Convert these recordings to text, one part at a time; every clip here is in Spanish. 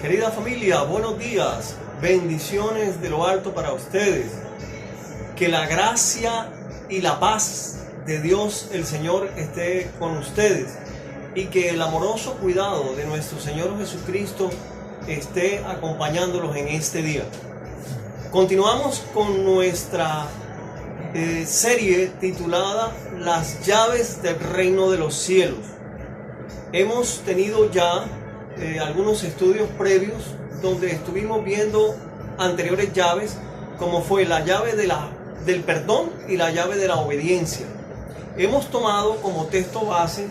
Querida familia, buenos días, bendiciones de lo alto para ustedes. Que la gracia y la paz de Dios el Señor esté con ustedes y que el amoroso cuidado de nuestro Señor Jesucristo esté acompañándolos en este día. Continuamos con nuestra serie titulada Las llaves del reino de los cielos. Hemos tenido ya algunos estudios previos donde estuvimos viendo anteriores llaves, como fue la llave del perdón y la llave de la obediencia. Hemos tomado como texto base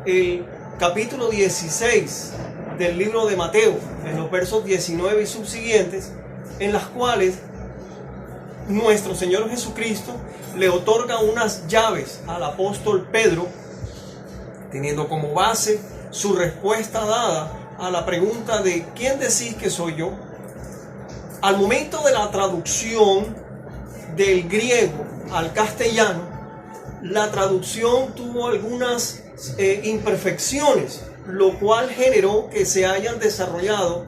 el capítulo 16 del libro de Mateo, en los versos 19 y subsiguientes, en las cuales nuestro Señor Jesucristo le otorga unas llaves al apóstol Pedro, teniendo como base su respuesta dada a la pregunta de ¿quién decís que soy yo? Al momento de la traducción del griego al castellano, la traducción tuvo algunas imperfecciones, lo cual generó que se hayan desarrollado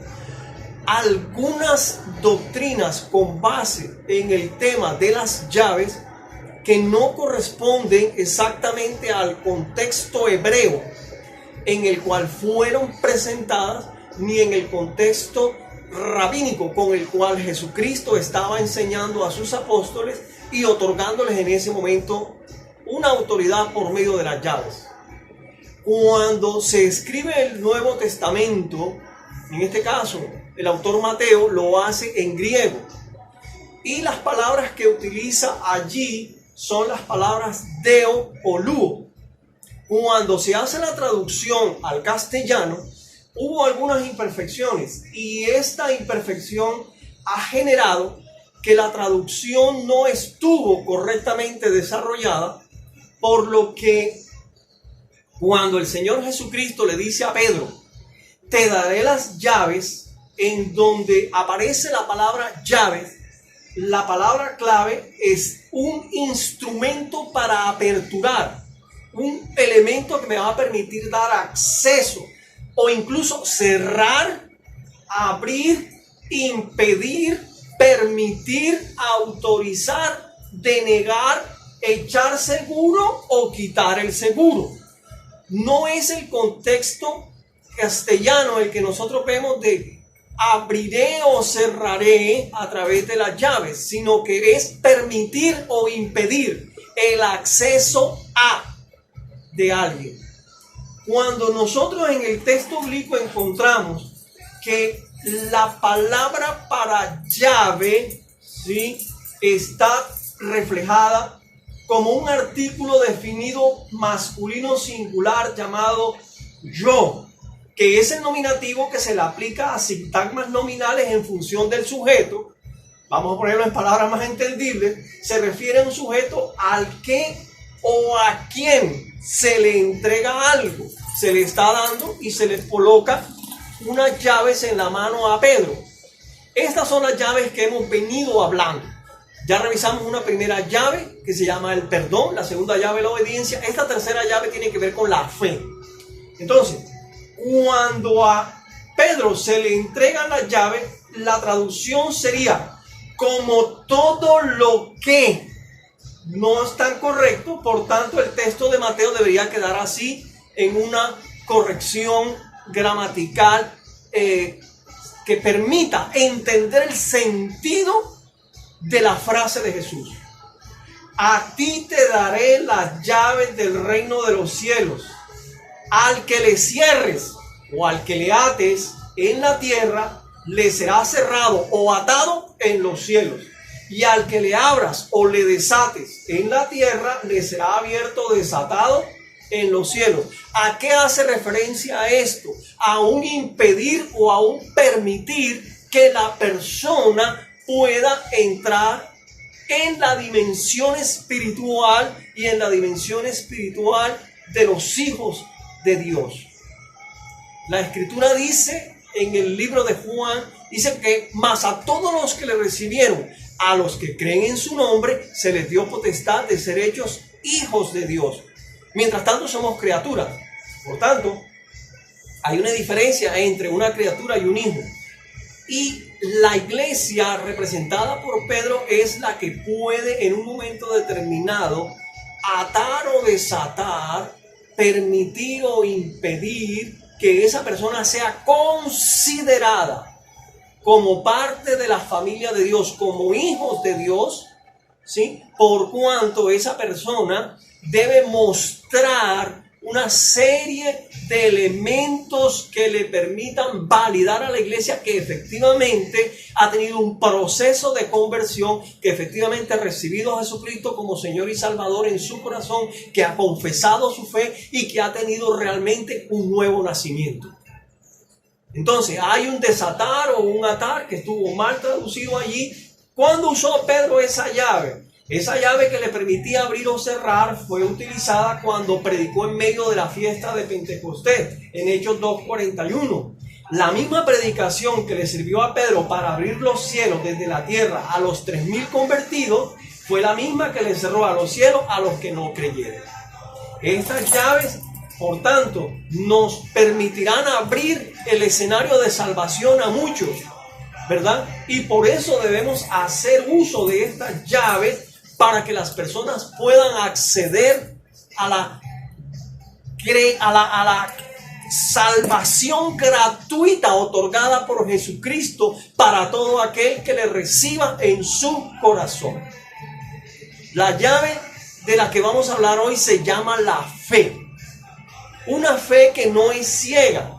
algunas doctrinas con base en el tema de las llaves que no corresponden exactamente al contexto hebreo en el cual fueron presentadas, ni en el contexto rabínico con el cual Jesucristo estaba enseñando a sus apóstoles y otorgándoles en ese momento una autoridad por medio de las llaves. Cuando se escribe el Nuevo Testamento, en este caso el autor Mateo lo hace en griego, y las palabras que utiliza allí son las palabras deo o luo. Cuando se hace la traducción al castellano, hubo algunas imperfecciones, y esta imperfección ha generado que la traducción no estuvo correctamente desarrollada, por lo que cuando el Señor Jesucristo le dice a Pedro, te daré las llaves, en donde aparece la palabra llaves, la palabra clave es un instrumento para aperturar, un elemento que me va a permitir dar acceso o incluso cerrar, abrir, impedir, permitir, autorizar, denegar, echar seguro o quitar el seguro. No es el contexto castellano el que nosotros vemos de abriré o cerraré a través de las llaves, sino que es permitir o impedir el acceso a de alguien. Cuando nosotros en el texto bíblico encontramos que la palabra para llave, ¿sí?, está reflejada como un artículo definido masculino singular llamado yo, que es el nominativo que se le aplica a sintagmas nominales en función del sujeto, vamos a ponerlo en palabras más entendibles, se refiere a un sujeto al que o a quien se le entrega algo, se le está dando y se le coloca unas llaves en la mano a Pedro. Estas son las llaves que hemos venido hablando. Ya revisamos una primera llave que se llama el perdón, la segunda llave la obediencia, esta tercera llave tiene que ver con la fe. Entonces, cuando a Pedro se le entregan las llaves, la traducción sería como todo lo que no es tan correcto, por tanto el texto de Mateo debería quedar así en una corrección gramatical que permita entender el sentido de la frase de Jesús. A ti te daré las llaves del reino de los cielos. Al que le cierres o al que le ates en la tierra, le será cerrado o atado en los cielos. Y al que le abras o le desates en la tierra, le será abierto o desatado en los cielos. ¿A qué hace referencia esto? A un impedir o a un permitir que la persona pueda entrar en la dimensión espiritual y en la dimensión espiritual de los hijos de Dios. La Escritura dice en el libro de Juan, dice que más a todos los que le recibieron, a los que creen en su nombre, se les dio potestad de ser hechos hijos de Dios. Mientras tanto somos criaturas. Por tanto, hay una diferencia entre una criatura y un hijo. Y la iglesia representada por Pedro es la que puede en un momento determinado atar o desatar, permitir o impedir que esa persona sea considerada como parte de la familia de Dios, como hijos de Dios, ¿sí? Por cuanto esa persona debe mostrar una serie de elementos que le permitan validar a la iglesia que efectivamente ha tenido un proceso de conversión, que efectivamente ha recibido a Jesucristo como Señor y Salvador en su corazón, que ha confesado su fe y que ha tenido realmente un nuevo nacimiento. Entonces hay un desatar o un atar que estuvo mal traducido allí. ¿Cuándo usó Pedro esa llave? Esa llave que le permitía abrir o cerrar fue utilizada cuando predicó en medio de la fiesta de Pentecostés, en Hechos 2:41. La misma predicación que le sirvió a Pedro para abrir los cielos desde la tierra a los 3,000 convertidos, fue la misma que le cerró a los cielos a los que no creyeron. Estas llaves, por tanto, nos permitirán abrir el escenario de salvación a muchos, ¿verdad? Y por eso debemos hacer uso de estas llaves para que las personas puedan acceder a la salvación gratuita otorgada por Jesucristo para todo aquel que le reciba en su corazón. La llave de la que vamos a hablar hoy se llama la fe. Una fe que no es ciega.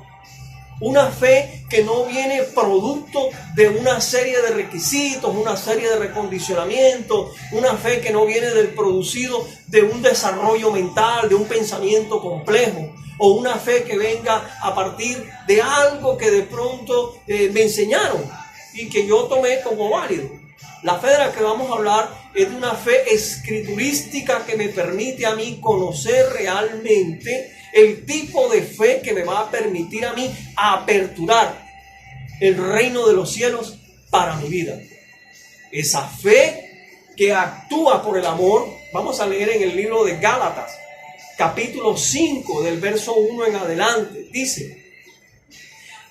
Una fe que no viene producto de una serie de requisitos, una serie de recondicionamientos, una fe que no viene del producido de un desarrollo mental, de un pensamiento complejo, o una fe que venga a partir de algo que de pronto me enseñaron y que yo tomé como válido. La fe de la que vamos a hablar es de una fe escriturística que me permite a mí conocer realmente el tipo de fe que me va a permitir a mí aperturar el reino de los cielos para mi vida. Esa fe que actúa por el amor, vamos a leer en el libro de Gálatas, capítulo 5, del verso 1 en adelante. Dice: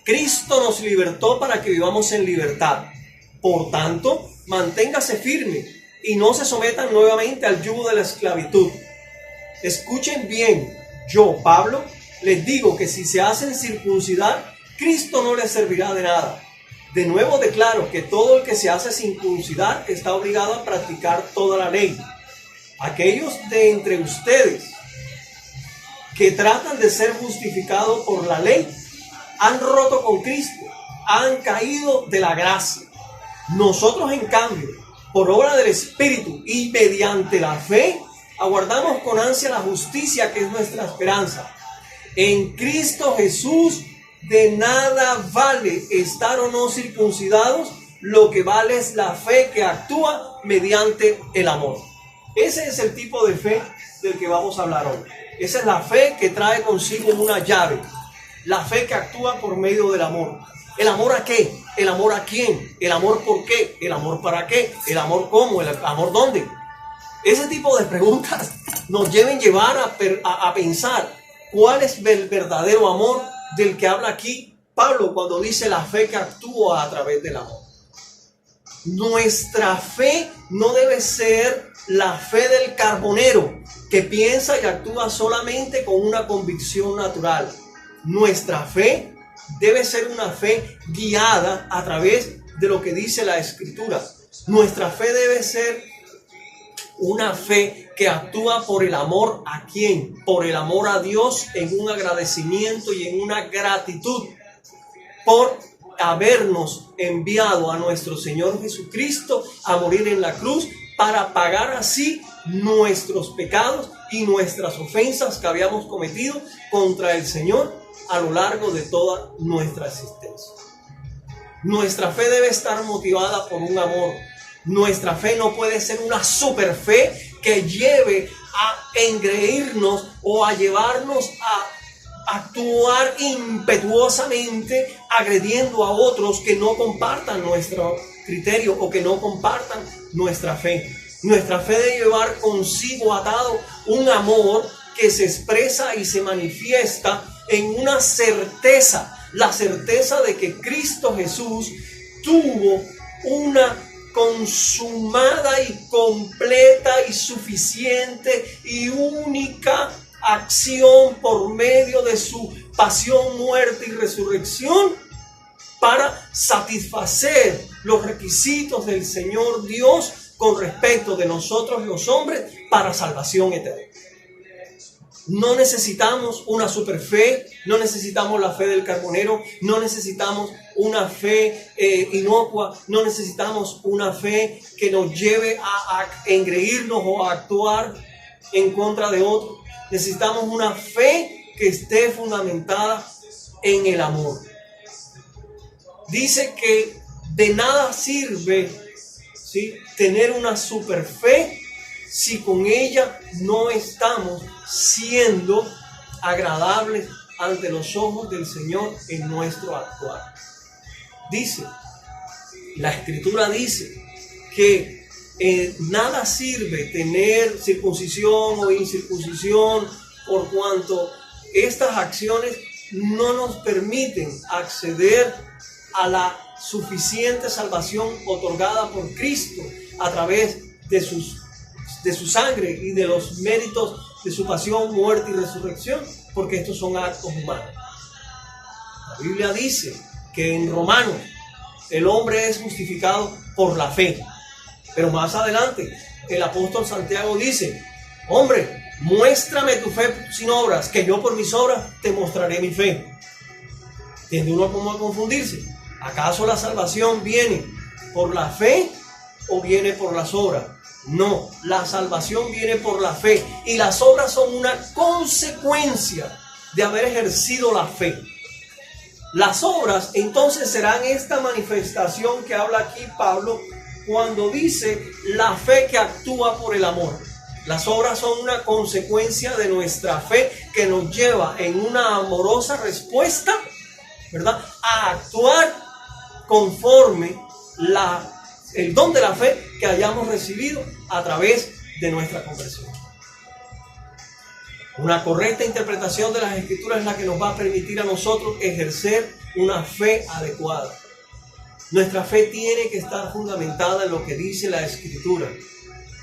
Cristo nos libertó para que vivamos en libertad. Por tanto, manténgase firme y no se sometan nuevamente al yugo de la esclavitud. Escuchen bien. Yo, Pablo, les digo que si se hacen circuncidar, Cristo no les servirá de nada. De nuevo declaro que todo el que se hace circuncidar está obligado a practicar toda la ley. Aquellos de entre ustedes que tratan de ser justificados por la ley han roto con Cristo, han caído de la gracia. Nosotros, en cambio, por obra del Espíritu y mediante la fe, aguardamos con ansia la justicia que es nuestra esperanza. En Cristo Jesús de nada vale estar o no circuncidados, lo que vale es la fe que actúa mediante el amor. Ese es el tipo de fe del que vamos a hablar hoy. Esa es la fe que trae consigo una llave. La fe que actúa por medio del amor. ¿El amor a qué? ¿El amor a quién? ¿El amor por qué? ¿El amor para qué? ¿El amor cómo? ¿El amor dónde? Ese tipo de preguntas nos deben llevar a pensar cuál es el verdadero amor del que habla aquí Pablo cuando dice la fe que actúa a través del amor. Nuestra fe no debe ser la fe del carbonero que piensa y actúa solamente con una convicción natural. Nuestra fe debe ser una fe guiada a través de lo que dice la Escritura. Nuestra fe debe ser una fe que actúa por el amor a quién, por el amor a Dios, en un agradecimiento y en una gratitud por habernos enviado a nuestro Señor Jesucristo a morir en la cruz para pagar así nuestros pecados y nuestras ofensas que habíamos cometido contra el Señor a lo largo de toda nuestra existencia. Nuestra fe debe estar motivada por un amor. Nuestra fe no puede ser una super fe que lleve a engreírnos o a llevarnos a actuar impetuosamente agrediendo a otros que no compartan nuestro criterio o que no compartan nuestra fe. Nuestra fe debe llevar consigo atado un amor que se expresa y se manifiesta en una certeza, la certeza de que Cristo Jesús tuvo una consumada y completa y suficiente y única acción por medio de su pasión, muerte y resurrección para satisfacer los requisitos del Señor Dios con respecto de nosotros los hombres para salvación eterna. No necesitamos una super fe, no necesitamos la fe del carbonero, no necesitamos una fe inocua, no necesitamos una fe que nos lleve a engreírnos o a actuar en contra de otros. Necesitamos una fe que esté fundamentada en el amor. Dice que de nada sirve, ¿sí?, tener una super fe si con ella no estamos siendo agradables ante los ojos del Señor en nuestro actuar. Dice, la Escritura dice que nada sirve tener circuncisión o incircuncisión, por cuanto estas acciones no nos permiten acceder a la suficiente salvación otorgada por Cristo a través de su sangre y de los méritos de su pasión, muerte y resurrección, porque estos son actos humanos. La Biblia dice que en Romanos el hombre es justificado por la fe, pero más adelante el apóstol Santiago dice: hombre, muéstrame tu fe sin obras, que yo por mis obras te mostraré mi fe. ¿Tiende uno como a confundirse? ¿Acaso la salvación viene por la fe o viene por las obras? No, la salvación viene por la fe y las obras son una consecuencia de haber ejercido la fe. Las obras entonces serán esta manifestación que habla aquí Pablo cuando dice la fe que actúa por el amor. Las obras son una consecuencia de nuestra fe que nos lleva en una amorosa respuesta, ¿verdad?, a actuar conforme el don de la fe que hayamos recibido a través de nuestra conversión. Una correcta interpretación de las Escrituras es la que nos va a permitir a nosotros ejercer una fe adecuada. Nuestra fe tiene que estar fundamentada en lo que dice la Escritura.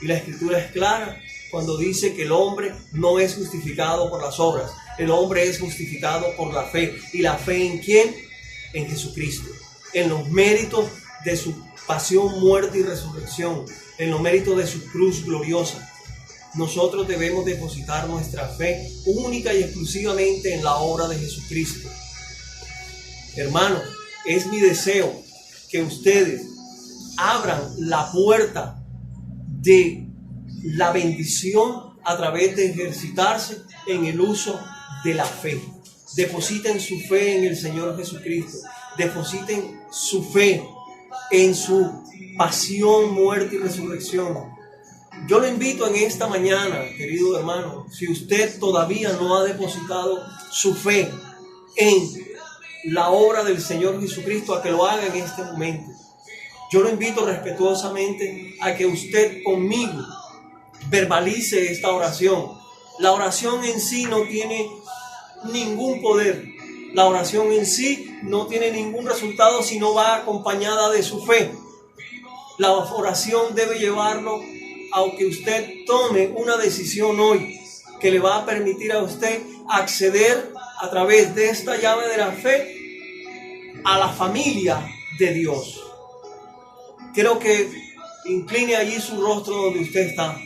Y la Escritura es clara cuando dice que el hombre no es justificado por las obras. El hombre es justificado por la fe. ¿Y la fe en quién? En Jesucristo. En los méritos de su pasión, muerte y resurrección. En los méritos de su cruz gloriosa. Nosotros debemos depositar nuestra fe única y exclusivamente en la obra de Jesucristo. Hermanos, es mi deseo que ustedes abran la puerta de la bendición a través de ejercitarse en el uso de la fe. Depositen su fe en el Señor Jesucristo. Depositen su fe en su pasión, muerte y resurrección. Yo lo invito en esta mañana, querido hermano, si usted todavía no ha depositado su fe en la obra del Señor Jesucristo, a que lo haga en este momento. Yo lo invito respetuosamente a que usted conmigo verbalice esta oración. La oración en sí no tiene ningún poder. La oración en sí no tiene ningún resultado si no va acompañada de su fe. La oración debe llevarlo a que usted tome una decisión hoy que le va a permitir a usted acceder a través de esta llave de la fe a la familia de Dios. Quiero que incline allí su rostro donde usted está.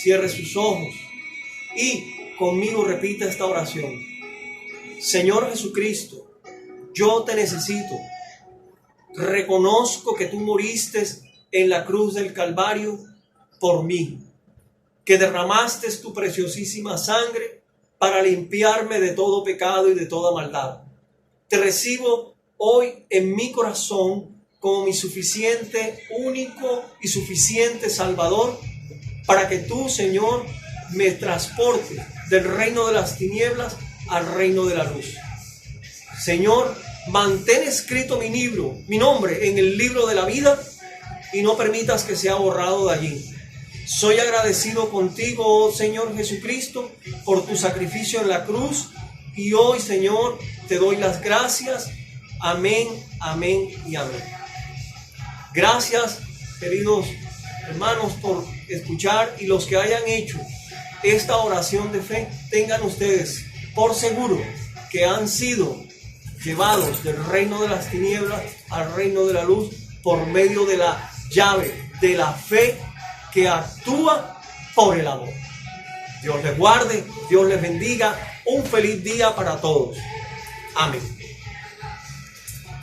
Cierre sus ojos y conmigo repita esta oración. Señor Jesucristo, yo te necesito. Reconozco que tú moriste en la cruz del Calvario por mí, que derramaste tu preciosísima sangre para limpiarme de todo pecado y de toda maldad. Te recibo hoy en mi corazón como mi suficiente, único y suficiente Salvador, para que tú, Señor, me transportes del reino de las tinieblas al reino de la luz. Señor, mantén escrito mi nombre en el libro de la vida y no permitas que sea borrado de allí. Soy agradecido contigo, oh Señor Jesucristo, por tu sacrificio en la cruz, y hoy, Señor, te doy las gracias Amén, amén y amén. Gracias, queridos hermanos, por escuchar, y los que hayan hecho esta oración de fe, tengan ustedes por seguro que han sido llevados del reino de las tinieblas al reino de la luz por medio de la llave de la fe que actúa por el amor. Dios les guarde, Dios les bendiga. Un feliz día para todos. Amén.